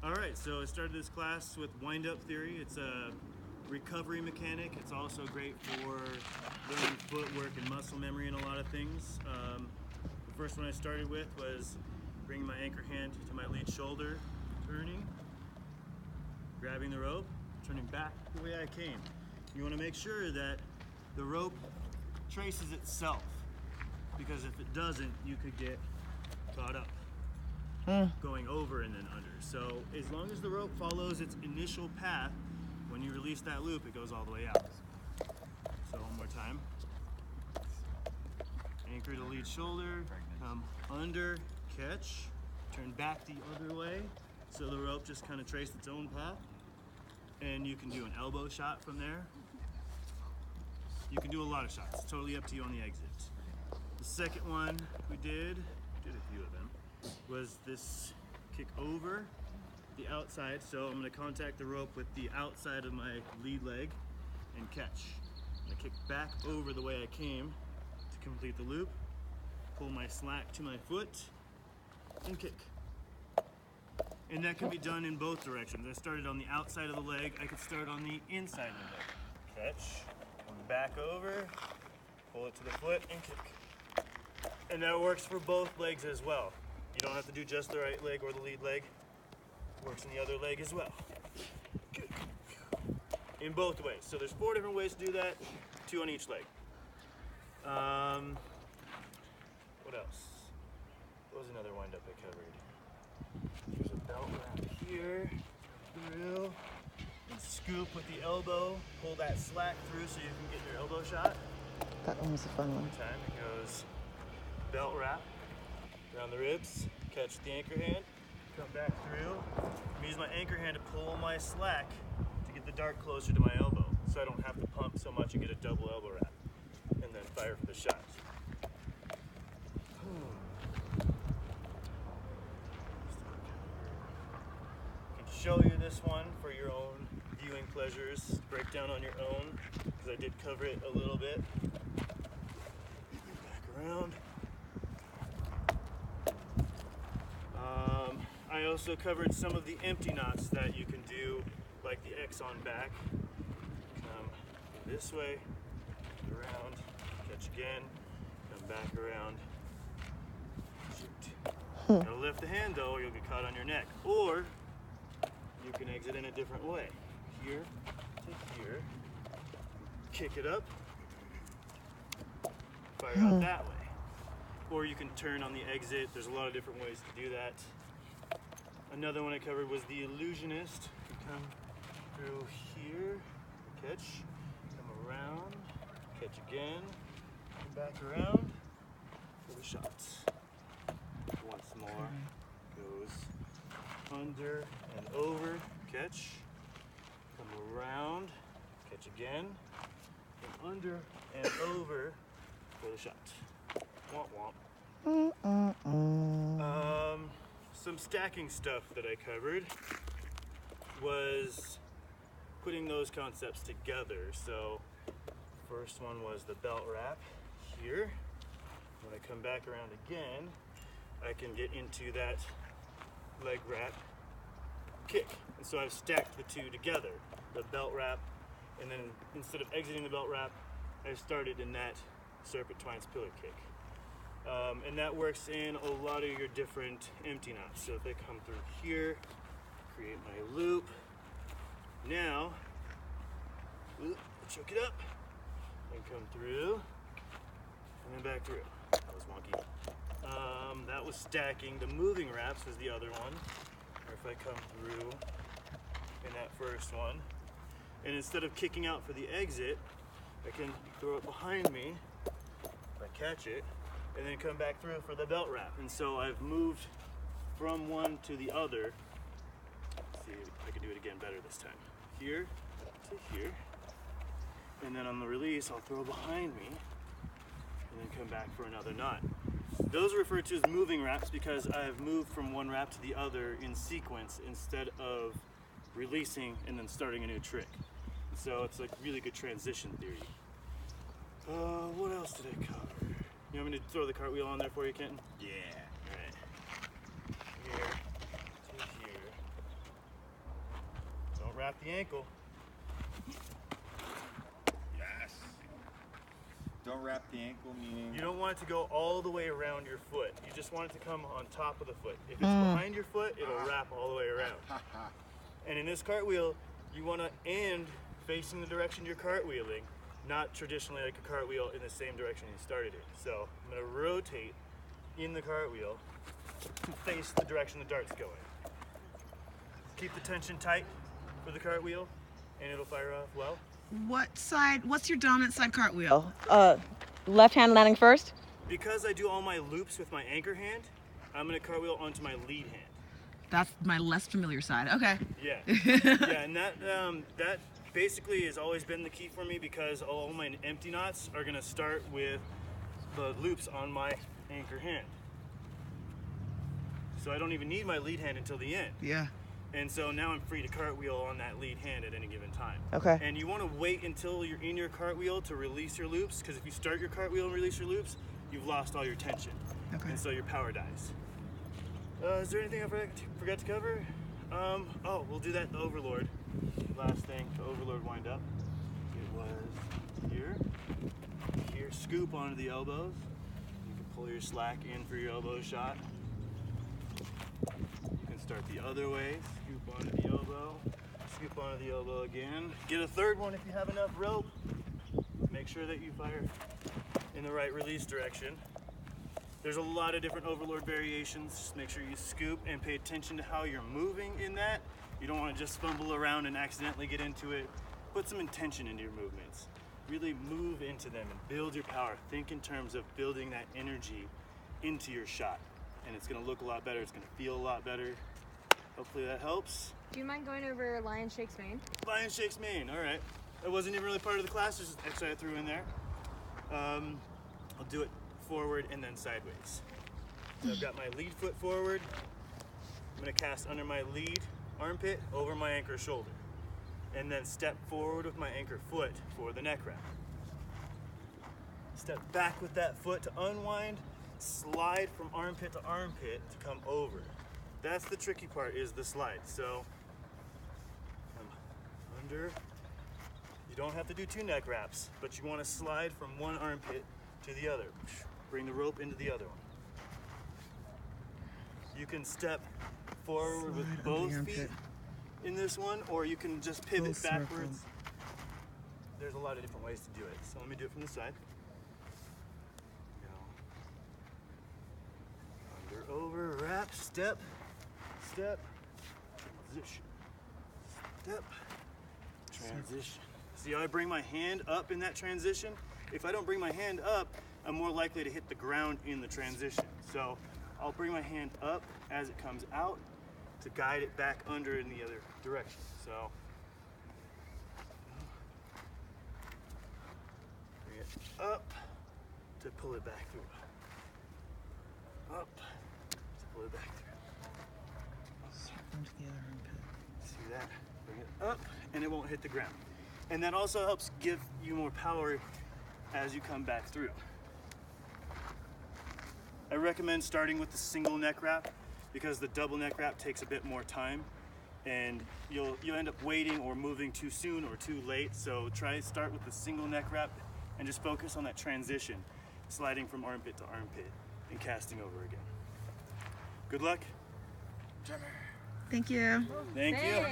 Alright, so I started this class with wind-up theory. It's a recovery mechanic. It's also great for learning footwork and muscle memory and a lot of things. The first one I started with was bringing my anchor hand to my lead shoulder, turning, grabbing the rope, turning back the way I came. You want to make sure that the rope traces itself, because if it doesn't, you could get caught up going over and then under. So as long as the rope follows its initial path, when you release that loop, it goes all the way out. So one more time. Anchor to lead shoulder, come under, catch, turn back the other way, so the rope just kind of traced its own path. And you can do an elbow shot from there. You can do a lot of shots. It's totally up to you on the exit. The second one we did a few of them, was this kick over the outside. So I'm going to contact the rope with the outside of my lead leg and catch. I'm going to kick back over the way I came to complete the loop, pull my slack to my foot, and kick. And that can be done in both directions. I started on the outside of the leg. I could start on the inside of the leg. Catch, come back over, pull it to the foot, and kick. And that works for both legs as well. You don't have to do just the right leg or the lead leg. It works in the other leg as well. In both ways. So there's 4 different ways to do that, 2 on each leg. What else? What was another wind-up I covered? There's a belt wrap here, through, and scoop with the elbow, pull that slack through so you can get your elbow shot. That one was a fun one. Time it goes belt wrap around the ribs, catch the anchor hand, come back through. I'm use my anchor hand to pull my slack to get the dart closer to my elbow, so I don't have to pump so much and get a double elbow wrap, and then fire for the shot. Show you this one for your own viewing pleasures, break down on your own, because I did cover it a little bit. Back around. I also covered some of the empty knots that you can do, like the X on back. Come this way, around, catch again, come back around, shoot. Gotta lift the hand though, or you'll get caught on your neck. Or you can exit in a different way. Here to here, kick it up, fire out that way. Or you can turn on the exit. There's a lot of different ways to do that. Another one I covered was the illusionist. You come through here, catch, come around, catch again, come back around for the shots. Once more, goes under and over, catch, come around, catch again, and under and over for the shot. Womp womp. Some stacking stuff that I covered was putting those concepts together. So first one was the belt wrap here. When I come back around again, I can get into that leg wrap kick. And so I've stacked the two together, the belt wrap, and then instead of exiting the belt wrap, I started in that serpent twines pillar kick. And that works in a lot of your different empty knots. So if I come through here, create my loop, now, choke it up, and come through, and then back through. That was wonky. That was stacking. The moving wraps was the other one. Or if I come through in that first one, and instead of kicking out for the exit, I can throw it behind me, if I catch it, and then come back through for the belt wrap. And so I've moved from one to the other. Let's see if I can do it again better this time. Here to here, and then on the release, I'll throw behind me, and then come back for another knot. Those are referred to as moving wraps because I've moved from one wrap to the other in sequence instead of releasing and then starting a new trick. So it's like really good transition theory. What else did I cover? You want me to throw the cartwheel on there for you, Kenton? Yeah. All right. Here to here. wrap the ankle. Yes. Don't wrap the ankle, meaning? You don't want it to go all the way around your foot. You just want it to come on top of the foot. If it's behind your foot, it'll wrap all the way around. And in this cartwheel, you want to end facing the direction you're cartwheeling, not traditionally like a cartwheel in the same direction you started it. So I'm going to rotate in the cartwheel to face the direction the dart's going. Keep the tension tight for the cartwheel, and it'll fire off well. What's your dominant side cartwheel? Left hand landing first. Because I do all my loops with my anchor hand, I'm going to cartwheel onto my lead hand. That's my less familiar side. Okay. Yeah, yeah, and that basically has always been the key for me because all my empty knots are gonna start with the loops on my anchor hand. So I don't even need my lead hand until the end. Yeah. And so now I'm free to cartwheel on that lead hand at any given time. Okay. And you want to wait until you're in your cartwheel to release your loops, because if you start your cartwheel and release your loops, you've lost all your tension. Okay. And so your power dies. Is there anything I forgot to cover? Oh, we'll do that, the overlord. Last thing, the overlord wind up. It was here. Here, scoop onto the elbows. You can pull your slack in for your elbow shot. You can start the other way, scoop onto the elbow, scoop onto the elbow again. Get a third one if you have enough rope. Make sure that you fire in the right release direction. There's a lot of different overlord variations. Just make sure you scoop and pay attention to how you're moving in that. You don't want to just fumble around and accidentally get into it. Put some intention into your movements. Really move into them and build your power. Think in terms of building that energy into your shot. And it's going to look a lot better. It's going to feel a lot better. Hopefully that helps. Do you mind going over Lion Shakes Mane? Lion Shakes Mane, all right. That wasn't even really part of the class, just extra I threw in there. I'll do it forward and then sideways. So I've got my lead foot forward. I'm going to cast under my lead armpit over my anchor shoulder. And then step forward with my anchor foot for the neck wrap. Step back with that foot to unwind, slide from armpit to armpit to come over. That's the tricky part, is the slide. So I'm under. You don't have to do two neck wraps, but you want to slide from one armpit to the other. Bring the rope into the other one. You can step forward with both feet in this one, or you can just pivot backwards. There's a lot of different ways to do it. So let me do it from the side. Go. Under, over, wrap, step, step, transition, step, transition. See how I bring my hand up in that transition? If I don't bring my hand up, I'm more likely to hit the ground in the transition. So I'll bring my hand up as it comes out to guide it back under in the other direction. So bring it up to pull it back through. Up to pull it back through. Into the other armpit. See that? Bring it up and it won't hit the ground. And that also helps give you more power as you come back through. I recommend starting with the single neck wrap because the double neck wrap takes a bit more time and you'll end up waiting or moving too soon or too late. So start with the single neck wrap and just focus on that transition, sliding from armpit to armpit and casting over again. Good luck. Thank you. Thank you.